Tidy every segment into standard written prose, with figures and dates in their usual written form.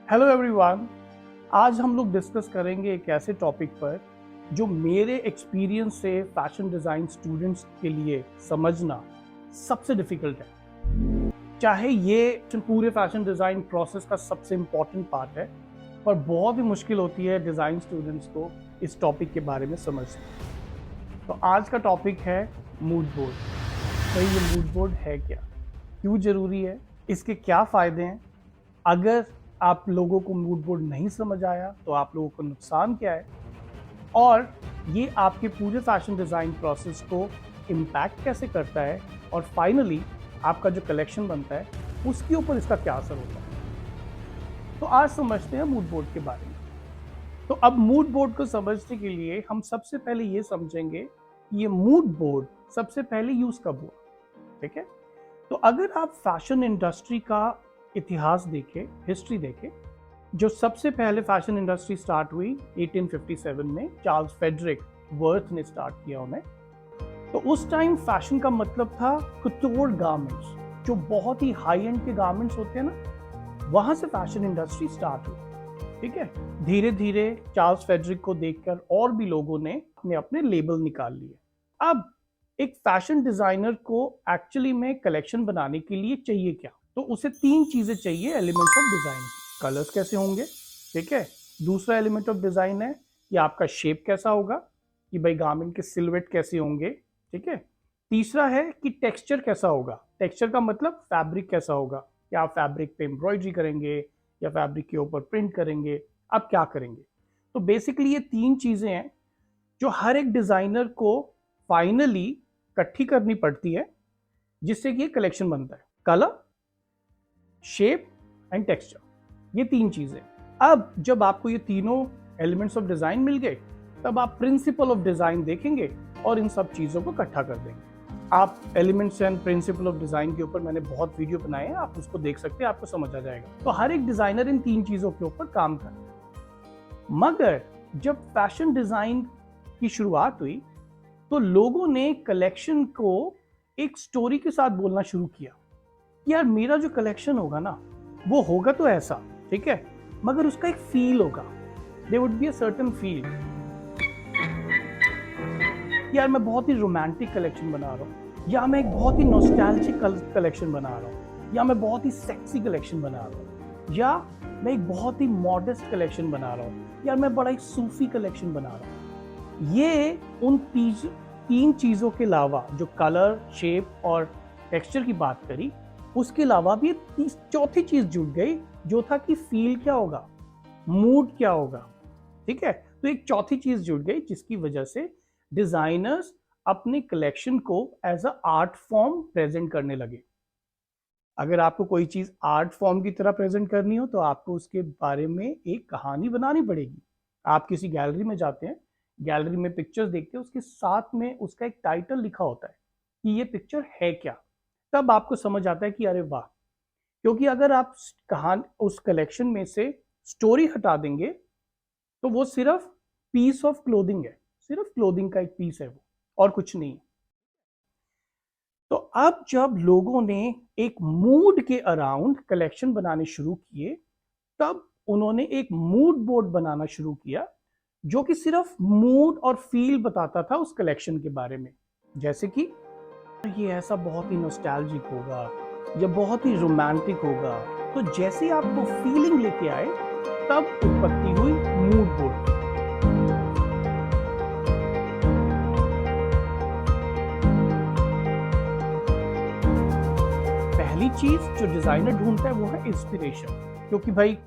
Hello everyone. आज हम लोग डिस्कस करेंगे एक ऐसे टॉपिक पर जो मेरे एक्सपीरियंस से फैशन डिज़ाइन स्टूडेंट्स के लिए समझना सबसे डिफ़िकल्ट है। चाहे ये पूरे फैशन डिज़ाइन प्रोसेस का सबसे इम्पॉर्टेंट पार्ट है, पर बहुत ही मुश्किल होती है डिज़ाइन स्टूडेंट्स को इस टॉपिक के बारे में समझना। तो आज का टॉपिक है मूड बोर्ड। भाई ये मूड बोर्ड है क्या, क्यों ज़रूरी है, इसके क्या फ़ायदे हैं, अगर आप लोगों को मूड बोर्ड नहीं समझ आया तो आप लोगों को नुकसान क्या है, और ये आपके पूरे फैशन डिज़ाइन प्रोसेस को इम्पैक्ट कैसे करता है, और फाइनली आपका जो कलेक्शन बनता है उसके ऊपर इसका क्या असर होता है। तो आज समझते हैं मूड बोर्ड के बारे में। तो अब मूड बोर्ड को समझने के लिए हम सबसे पहले ये समझेंगे कि ये मूड बोर्ड सबसे पहले यूज़ कब हुआ। ठीक है, तो अगर आप फैशन इंडस्ट्री का इतिहास देखें, हिस्ट्री देखें, जो सबसे पहले फैशन इंडस्ट्री स्टार्ट हुई 1857 में, चार्ल्स फेडरिक वर्थ ने स्टार्ट किया उन्हें। तो उस टाइम फैशन का मतलब था कुटोर गारमेंट्स, जो बहुत ही हाई एंड के गारमेंट्स होते हैं ना, वहां से फैशन इंडस्ट्री स्टार्ट हुई। ठीक है, धीरे धीरे चार्ल्स फेडरिक को देखकर और भी लोगों ने अपने अपने लेबल निकाल लिए। अब एक फैशन डिजाइनर को एक्चुअली में कलेक्शन बनाने के लिए चाहिए क्या, तो उसे तीन चीजें चाहिए एलिमेंट्स ऑफ डिजाइन। कलर्स कैसे होंगे, ठीक है। दूसरा एलिमेंट ऑफ डिजाइन है कि आपका शेप कैसा होगा, कि भाई गारमेंट के सिलवेट कैसे होंगे, ठीक है। तीसरा है कि टेक्सचर कैसा होगा, टेक्सचर का मतलब फैब्रिक कैसा होगा, क्या आप फैब्रिक पे एम्ब्रॉयडरी करेंगे या फैब्रिक के ऊपर प्रिंट करेंगे, आप क्या करेंगे। तो बेसिकली ये तीन चीजें हैं जो हर एक डिजाइनर को फाइनली इकट्ठी करनी पड़ती है, जिससे कि कलेक्शन बनता है। कलर, शेप एंड टेक्सचर, ये तीन चीजें। अब जब आपको ये तीनों एलिमेंट्स ऑफ डिजाइन मिल गए, तब आप प्रिंसिपल ऑफ डिजाइन देखेंगे और इन सब चीजों को इकट्ठा कर देंगे। आप elements and principle of design के ऊपर मैंने बहुत वीडियो बनाए हैं, आप उसको देख सकते हैं, आपको समझ आ जाएगा। तो हर एक डिजाइनर इन तीन चीजों के ऊपर काम करता है। मगर जब फैशन डिजाइन की शुरुआत हुई, तो लोगों ने कलेक्शन को एक स्टोरी के साथ बोलना शुरू किया। यार मेरा जो कलेक्शन होगा ना, वो होगा तो ऐसा, ठीक है, मगर उसका एक फील होगा। There would be a certain feel. यार मैं बहुत ही रोमांटिक कलेक्शन बना रहा हूँ, या मैं एक बहुत ही नॉस्टैल्जिक कलेक्शन बना रहा हूँ, या मैं बहुत ही सेक्सी कलेक्शन बना रहा हूँ, या मैं एक बहुत ही मॉडेस्ट कलेक्शन बना रहा हूँ, या मैं बड़ा एक सूफी कलेक्शन बना रहा हूँ। ये उन तीन चीज़ों के अलावा, जो कलर, शेप और टेक्सचर की बात करी, उसके अलावा भी चौथी चीज़ जुड़ गई, जो था कि फील क्या होगा, मूड क्या होगा। ठीक है, तो एक चौथी चीज़ जुड़ गई जिसकी वजह से डिज़ाइनर्स अपने कलेक्शन को as a art form present करने लगे। अगर आपको कोई चीज़ आर्ट फॉर्म की तरह प्रेजेंट करनी हो, तो आपको उसके बारे में एक कहानी बनानी पड़ेगी। आप किसी गैलरी में जाते हैं, गैलरी में पिक्चर्स देखते हैं, उसके साथ में उसका एक टाइटल लिखा होता है कि ये पिक्चर है क्या। तब आपको समझ आता है कि अरे वाह। क्योंकि अगर आप कहानी उस कलेक्शन में से स्टोरी हटा देंगे, तो वो सिर्फ पीस ऑफ क्लोथिंग है, सिर्फ क्लोथिंग का एक पीस है वो, और कुछ नहीं। तो अब जब लोगों ने एक मूड के अराउंड कलेक्शन बनाने शुरू किए, तब उन्होंने एक मूड बोर्ड बनाना शुरू किया, जो कि सिर्फ मूड और फील बताता था उस कलेक्शन के बारे में। जैसे कि ये ऐसा बहुत ही नॉस्टैल्जिक होगा, या बहुत ही रोमांटिक होगा। तो जैसे आपको फीलिंग लेके आए, तब उत्पत्ति हुई मूड बोर्ड। पहली चीज जो डिजाइनर ढूंढता है वो है इंस्पिरेशन। क्योंकि भाई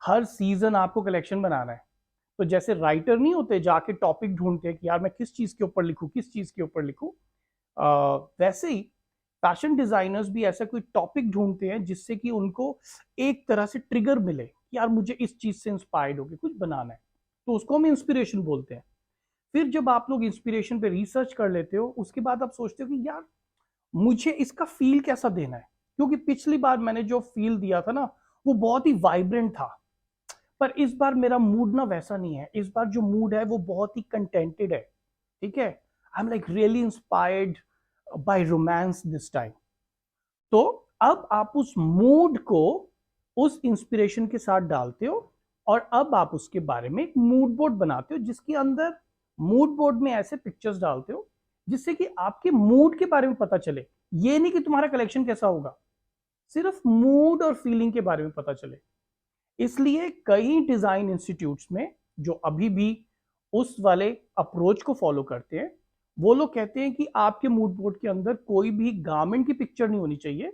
हर सीजन आपको कलेक्शन बनाना है। तो जैसे राइटर नहीं होते जाके टॉपिक ढूंढते हैं कि यार मैं किस चीज के ऊपर लिखूं, किस चीज के ऊपर लिखूं, वैसे ही फैशन डिजाइनर्स भी ऐसा कोई टॉपिक ढूंढते हैं जिससे कि उनको एक तरह से ट्रिगर मिले कि यार मुझे इस चीज से इंस्पायर्ड होकर कुछ बनाना है। तो उसको हम इंस्पिरेशन बोलते हैं। फिर जब आप लोग इंस्पिरेशन पे रिसर्च कर लेते हो, उसके बाद आप सोचते हो कि यार मुझे इसका फील कैसा देना है। क्योंकि पिछली बार मैंने जो फील दिया था ना, वो बहुत ही वाइब्रेंट था, पर इस बार मेरा मूड ना वैसा नहीं है। इस बार जो मूड है वो बहुत ही कंटेंटेड है। ठीक है, I am like really inspired by romance this time. तो अब आप उस मूड को उस इंस्पिरेशन के साथ डालते हो और अब आप उसके बारे में एक मूड बोर्ड बनाते हो, जिसके अंदर मूड बोर्ड में ऐसे पिक्चर्स डालते हो जिससे कि आपके मूड के बारे में पता चले। ये नहीं कि तुम्हारा कलेक्शन कैसा होगा, सिर्फ मूड और फीलिंग के बारे में पता चले। इसलिए कई डिजाइन इंस्टीट्यूट्स में जो अभी भी उस वाले अप्रोच को फॉलो करते हैं, वो लोग कहते हैं कि आपके मूड बोर्ड के अंदर कोई भी गारमेंट की पिक्चर नहीं होनी चाहिए,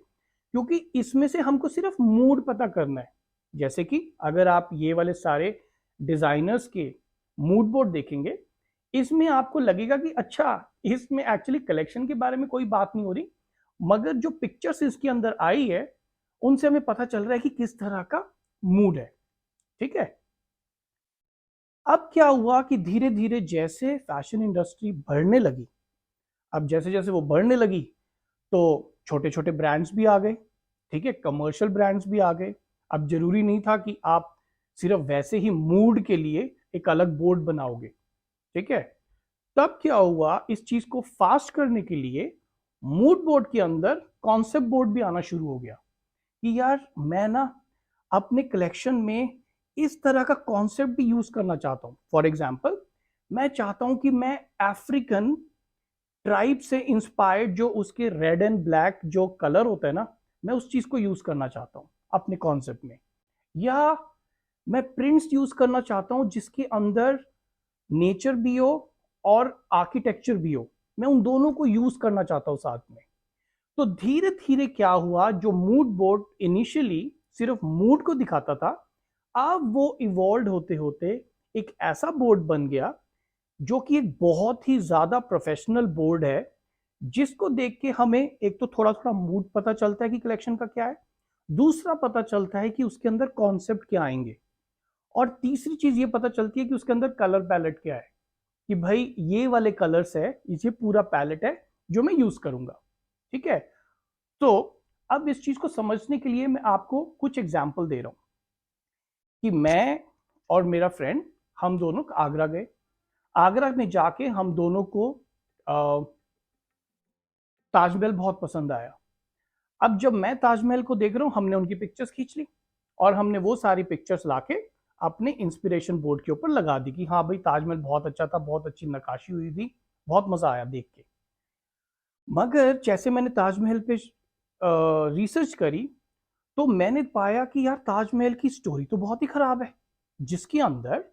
क्योंकि इसमें से हमको सिर्फ मूड पता करना है। जैसे कि अगर आप ये वाले सारे डिजाइनर्स के मूड बोर्ड देखेंगे, इसमें आपको लगेगा कि अच्छा, इसमें एक्चुअली कलेक्शन के बारे में कोई बात नहीं हो रही, मगर जो पिक्चर्स इसके अंदर आई है उनसे हमें पता चल रहा है कि किस तरह का मूड है। ठीक है। अब क्या हुआ कि धीरे धीरे जैसे फैशन इंडस्ट्री बढ़ने लगी, अब जैसे जैसे वो बढ़ने लगी तो छोटे छोटे ब्रांड्स भी आ गए। ठीक है, कमर्शियल ब्रांड्स भी आ गए। अब जरूरी नहीं था कि आप सिर्फ वैसे ही मूड के लिए एक अलग बोर्ड बनाओगे। ठीक है। तब क्या हुआ, इस चीज को फास्ट करने के लिए मूड बोर्ड के अंदर कॉन्सेप्ट बोर्ड भी आना शुरू हो गया कि यार मैं ना अपने कलेक्शन में इस तरह का कॉन्सेप्ट भी यूज करना चाहता हूं। फॉर एग्जाम्पल, मैं चाहता हूं कि मैं अफ्रीकन ट्राइब से इंस्पायर्ड जो उसके रेड एंड ब्लैक जो कलर होता है ना, मैं उस चीज को यूज करना चाहता हूं अपने कॉन्सेप्ट में। या मैं प्रिंट्स यूज करना चाहता हूं जिसके अंदर नेचर भी हो और आर्किटेक्चर भी हो, मैं उन दोनों को यूज करना चाहता हूं साथ में। तो धीरे धीरे क्या हुआ, जो मूड बोर्ड इनिशियली सिर्फ मूड को दिखाता था, अब वो इवॉल्व होते होते एक ऐसा बोर्ड बन गया जो कि एक बहुत ही ज्यादा प्रोफेशनल बोर्ड है, जिसको देख के हमें एक तो थोड़ा थोड़ा मूड पता चलता है कि कलेक्शन का क्या है, दूसरा पता चलता है कि उसके अंदर कॉन्सेप्ट क्या आएंगे, और तीसरी चीज ये पता चलती है कि उसके अंदर कलर पैलेट क्या है, कि भाई ये वाले कलर्स है, ये पूरा पैलेट है जो मैं यूज करूंगा। ठीक है। तो अब इस चीज को समझने के लिए मैं आपको कुछ एग्जाम्पल दे रहा हूं कि मैं और मेरा फ्रेंड, हम दोनों आगरा गए। आगरा में जाके हम दोनों को ताजमहल बहुत पसंद आया। अब जब मैं ताजमहल को देख रहा हूं, हमने उनकी पिक्चर्स खींच ली और हमने वो सारी पिक्चर्स लाके अपने इंस्पिरेशन बोर्ड के ऊपर लगा दी कि हाँ भाई, ताजमहल बहुत अच्छा था, बहुत अच्छी नक्काशी हुई थी, बहुत मजा आया देख के। मगर जैसे मैंने ताजमहल पे रिसर्च करी, तो मैंने पाया कि यार ताजमहल की स्टोरी तो बहुत ही खराब है, जिसके अंदर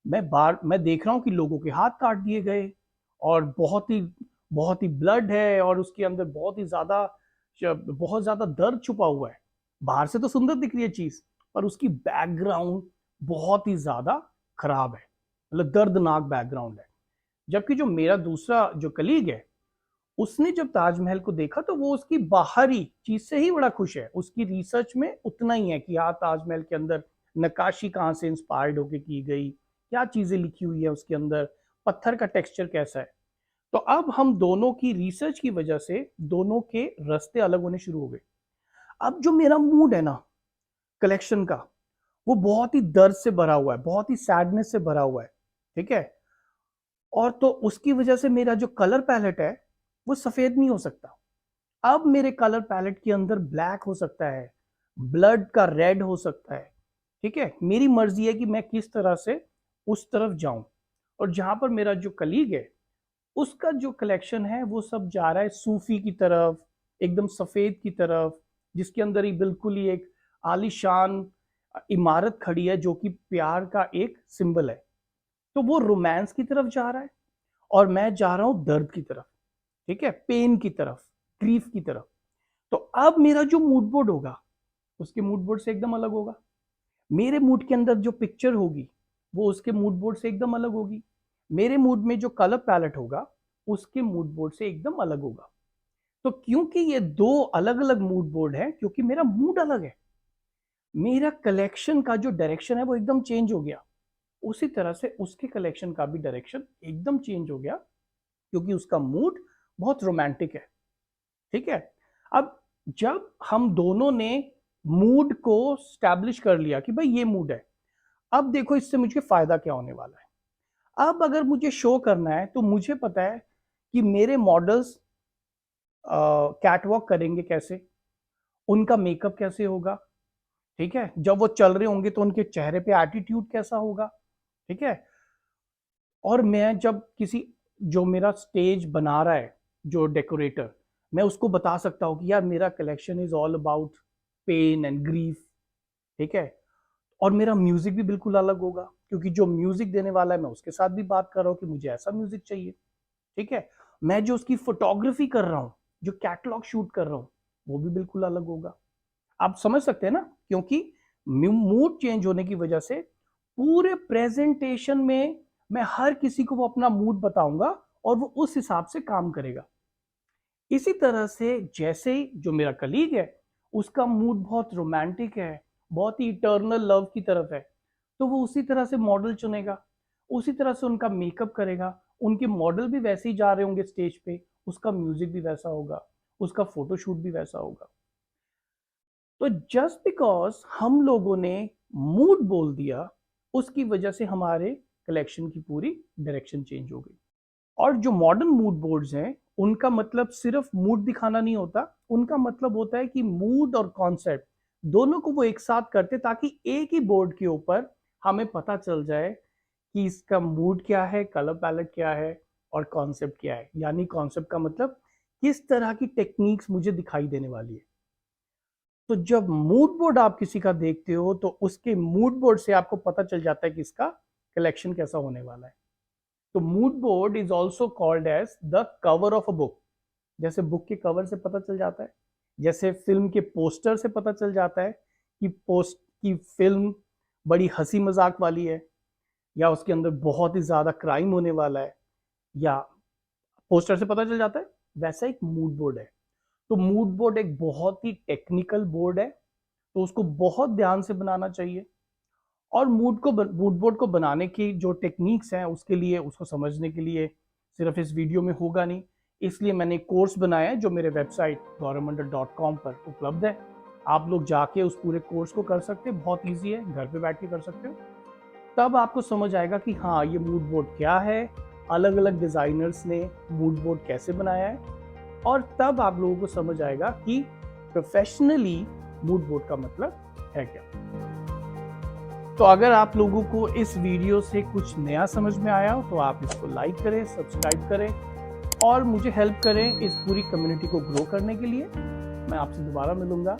मैं देख रहा हूँ कि लोगों के हाथ काट दिए गए और बहुत ही ब्लड है, और उसके अंदर बहुत ज्यादा दर्द छुपा हुआ है। बाहर से तो सुंदर दिख रही है चीज, पर उसकी बैकग्राउंड बहुत ही ज्यादा खराब है, मतलब दर्दनाक बैकग्राउंड है। जबकि जो मेरा दूसरा जो कलीग है, उसने जब ताजमहल को देखा तो वो उसकी बाहरी चीज से ही बड़ा खुश है, उसकी रिसर्च में उतना ही है कि हाँ, ताजमहल के अंदर नक्काशी कहाँ से इंस्पायर्ड होके की गई, क्या चीजें लिखी हुई है उसके अंदर, पत्थर का टेक्सचर कैसा है। तो अब हम दोनों की रिसर्च की वजह से दोनों के रास्ते अलग होने शुरू हो गए। अब जो मेरा मूड है ना कलेक्शन का, वो बहुत ही दर्द से भरा हुआ है, बहुत ही सैडनेस से भरा हुआ है। ठीक है। और तो उसकी वजह से मेरा जो कलर पैलेट है वो सफेद नहीं हो सकता। अब मेरे कलर पैलेट के अंदर ब्लैक हो सकता है, ब्लड का रेड हो सकता है। ठीक है, मेरी मर्जी है कि मैं किस तरह से उस तरफ जाऊं। और जहां पर मेरा जो कलीग है, उसका जो कलेक्शन है वो सब जा रहा है सूफी की तरफ, एकदम सफेद की तरफ, जिसके अंदर ही बिल्कुल ही एक आलीशान इमारत खड़ी है जो कि प्यार का एक सिंबल है। तो वो रोमांस की तरफ जा रहा है और मैं जा रहा हूं दर्द की तरफ। ठीक है, पेन की तरफ, ग्रीफ की तरफ। तो अब मेरा जो मूड बोर्ड होगा उसके मूड बोर्ड से एकदम अलग होगा। मेरे मूड के अंदर जो पिक्चर होगी वो उसके मूड बोर्ड से एकदम अलग होगी। मेरे मूड में जो कलर पैलेट होगा उसके मूड बोर्ड से एकदम अलग होगा। तो क्योंकि ये दो अलग अलग मूड बोर्ड है, क्योंकि मेरा मूड अलग है, मेरा कलेक्शन का जो डायरेक्शन है वो एकदम चेंज हो गया। उसी तरह से उसके कलेक्शन का भी डायरेक्शन एकदम चेंज हो गया, क्योंकि उसका मूड बहुत रोमांटिक है। ठीक है। अब जब हम दोनों ने मूड को स्टैब्लिश कर लिया कि भाई ये मूड है, अब देखो इससे मुझे फायदा क्या होने वाला है। अब अगर मुझे शो करना है तो मुझे पता है कि मेरे मॉडल्स कैटवॉक करेंगे कैसे, उनका मेकअप कैसे होगा, ठीक है, जब वो चल रहे होंगे तो उनके चेहरे पे एटीट्यूड कैसा होगा, ठीक है। और मैं जब किसी, जो मेरा स्टेज बना रहा है, जो डेकोरेटर, मैं उसको बता सकता हूँ कि यार मेरा collection is all about pain and grief, ठीक है। और मेरा म्यूजिक भी बिल्कुल अलग होगा, क्योंकि जो म्यूजिक देने वाला है मैं उसके साथ भी बात कर रहा हूँ कि मुझे ऐसा म्यूजिक चाहिए, ठीक है। मैं जो उसकी फोटोग्राफी कर रहा हूँ, जो कैटलॉग शूट कर रहा हूँ, वो भी बिल्कुल अलग होगा। आप समझ सकते हैं ना, क्योंकि मूड चेंज होने की वजह से पूरे प्रेजेंटेशन में मैं हर किसी को वो अपना मूड बताऊंगा और वो उस हिसाब से काम करेगा। इसी तरह से जैसे ही जो मेरा कलीग है, उसका मूड बहुत रोमांटिक है, बहुत ही इटर्नल लव की तरफ है, तो वो उसी तरह से मॉडल चुनेगा, उसी तरह से उनका मेकअप करेगा, उनके मॉडल भी वैसे ही जा रहे होंगे स्टेज पे, उसका म्यूजिक भी वैसा होगा, उसका फोटोशूट भी वैसा होगा। तो जस्ट बिकॉज हम लोगों ने मूड बोल दिया, उसकी वजह से हमारे कलेक्शन की पूरी डायरेक्शन चेंज हो गई। और जो मॉडर्न मूड बोर्ड्स हैं, उनका मतलब सिर्फ मूड दिखाना नहीं होता, उनका मतलब होता है कि मूड और कॉन्सेप्ट दोनों को वो एक साथ करते, ताकि एक ही बोर्ड के ऊपर हमें पता चल जाए कि इसका मूड क्या है, कलर पैलेट क्या है और कॉन्सेप्ट क्या है। यानी कॉन्सेप्ट का मतलब किस तरह की टेक्निक्स मुझे दिखाई देने वाली है। तो जब मूड बोर्ड आप किसी का देखते हो, तो उसके मूड बोर्ड से आपको पता चल जाता है कि इसका कलेक्शन कैसा होने वाला है। तो mood board is also called as the cover of a book. जैसे बुक के कवर से पता चल जाता है, जैसे फिल्म के पोस्टर से पता चल जाता है कि पोस्ट की फिल्म बड़ी हंसी मजाक वाली है, या उसके अंदर बहुत ही ज्यादा क्राइम होने वाला है, या पोस्टर से पता चल जाता है, वैसा एक मूड बोर्ड है। तो मूड बोर्ड एक बहुत ही टेक्निकल बोर्ड है, तो उसको बहुत ध्यान से बनाना चाहिए। और मूड बोर्ड को बनाने की जो टेक्निक्स हैं, उसके लिए, उसको समझने के लिए सिर्फ इस वीडियो में होगा नहीं, इसलिए मैंने एक कोर्स बनाया है जो मेरे वेबसाइट gaurav.com पर उपलब्ध है। आप लोग जाके उस पूरे कोर्स को कर सकते हैं, बहुत ईजी है, घर पे बैठ के कर सकते हो। तब आपको समझ आएगा कि हाँ, ये मूड बोर्ड क्या है, अलग अलग डिजाइनर्स ने मूड बोर्ड कैसे बनाया है, और तब आप लोगों को समझ आएगा कि प्रोफेशनली मूड बोर्ड का मतलब है क्या। तो अगर आप लोगों को इस वीडियो से कुछ नया समझ में आया हो, तो आप इसको लाइक करें, सब्सक्राइब करें और मुझे हेल्प करें इस पूरी कम्युनिटी को ग्रो करने के लिए। मैं आपसे दोबारा मिलूंगा।